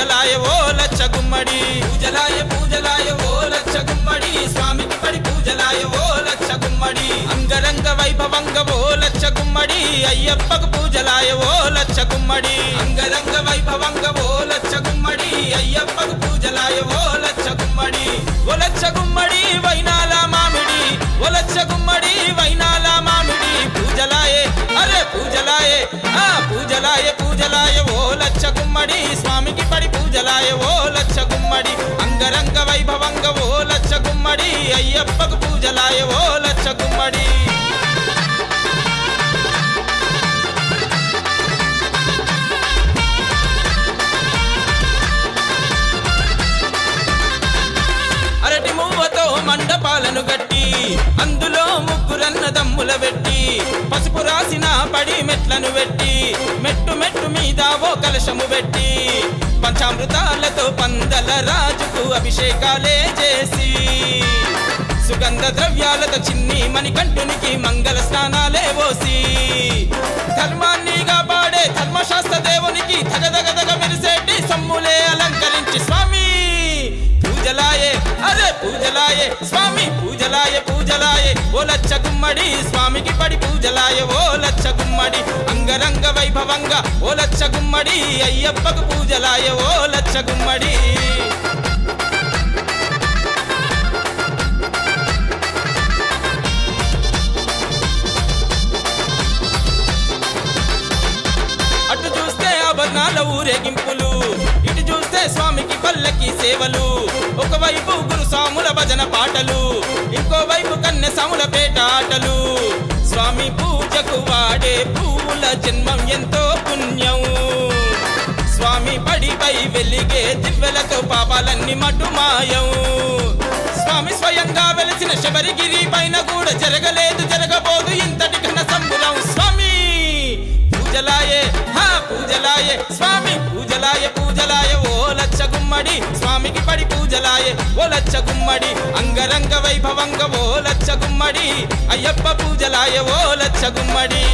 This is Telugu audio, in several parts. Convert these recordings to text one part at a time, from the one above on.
పూజలాయ ఓ లచ్చ గుమ్మడి పూజలాయ పూజలాయ ఓ లచ్చ గుమ్మడి స్వామికి పడి పూజలాయ ఓ లచ్చ గుమ్మడి అంగరంగ వైభవంగ ఓ లచ్చ గుమ్మడి అయ్యప్పకు పూజలాయ ఓ లచ్చ గుమ్మడి అంగరంగ వైభవంగ ఓ లచ్చ గుమ్మడి అయ్యప్పకు పూజలాయ ఓ లచ్చ గుమ్మడి ఓ లచ్చ గుమ్మడి వైనాల మామిడి ఓ లచ్చ గుమ్మడి వైనాల మామిడి పూజలాయే అరే పూజలాయే పూజలాయే పూజలాయ ఓ లచ్చ గుమ్మడి స్వామికి పడి పూజలాయ ఓ లచ్చ గుమ్మడి అంగరంగ వైభవంగ ఓ లచ్చ గుమ్మడి అయ్యప్పకు పూజలాయ ఓ లచ్చ గుమ్మడి అరటి మువ్వతో మండపాలను గట్టి అందులో ముగ్గురన్నదమ్ముల వెట్టి పసుపు రాసిన పడి మెట్లను వెట్టి మెట్టు మెట్టు మీద ఓ కలశము పెట్టి పంచామృతాలతో పందల రాజుకు అభిషేకాలే చేసి సుగంధ ద్రవ్యాలతో చిన్ని మణికంఠునికి మంగళ స్నానాలే పోసి ధర్మాన్ని కాపాడే ధర్మశాస్త్ర దేవునికి తగదగదగ మెరిసేటి సమ్ములే అలంకరించి స్వామి పూజలాయే అరే పూజలాయే స్వామి పూజలాయే పూజలాయే ఓ లచ్చ గుమ్మడి స్వామికి పడి పూజలాయ ఓ లచ్చ గుమ్మడి అంగరంగ వైభవంగా ఓ లచ్చ గుమ్మడి అయ్యప్పకు పూజలాయ ఓ లచ్చ గుమ్మడి అటు చూస్తే ఆభరణాల ఊరేగింపులు ఇటు చూస్తే స్వామికి పల్లకి సేవలు ఒకవైపు గురు సాముల భజన పాటలు ఇంకోవైపు కన్నె సాముల పేట ఆటలు స్వామి పూజకు వాడే పూల జన్మం ఎంతో పుణ్యం స్వామి పడిపై వెలిగే దివ్వెలతో పాపాలన్నీ మటుమాయం స్వామి స్వయంగా వెలిసిన శబరిగిరి పైన కూడా జరగలేదు జరగబోదు ఇంతటి ఘన సంబురం స్వామి పూజలాయే పూజలాయే స్వామి పూజలాయ పూజలాయ ఓ లచ్చ గుమ్మడి స్వామికి పడి పూజలాయే ఓ లచ్చ గుమ్మడి అంగరంగ వైభవంగ ఓ లచ్చ గుమ్మడి అయ్యప్ప పూజలాయ ఓ లచ్చ గుమ్మడి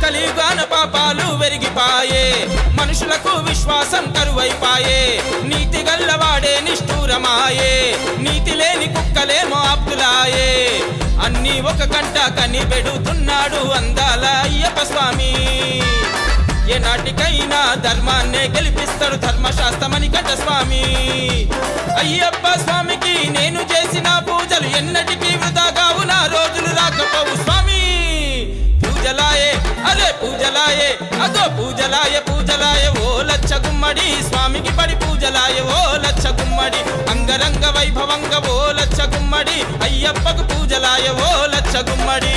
కలియుగాన పాపాలు వెరిగిపాయే మనుషులకు విశ్వాసం కరువైపాయే నీతి గల్లవాడే నిష్ఠూరమాయే నీతి లేని కుక్కలేమో ఆప్తులాయే అన్నీ ఒక కంట కని పెడుతున్నాడు అందాల అయ్యప్ప స్వామి ఏనాటికైనా ధర్మాన్నే గెలిపిస్తాడు ధర్మశాస్త్రమని కంట స్వామి అయ్యప్ప స్వామికి నేను చేసిన పూజలు ఎన్నటికీ వృధా కావు నా రోజులు రాకపోవు స్వామి పూజలాయే అరే పూజలాయే అదో పూజలాయ పూజలాయ ఓ లచ్చ గుమ్మడి స్వామికి పడి పూజలాయ ఓ లచ్చ గుమ్మడి అంగరంగ వైభవంగ ఓ లచ్చ గుమ్మడి అయ్యప్పకు పూజలాయ ఓ లచ్చ గుమ్మడి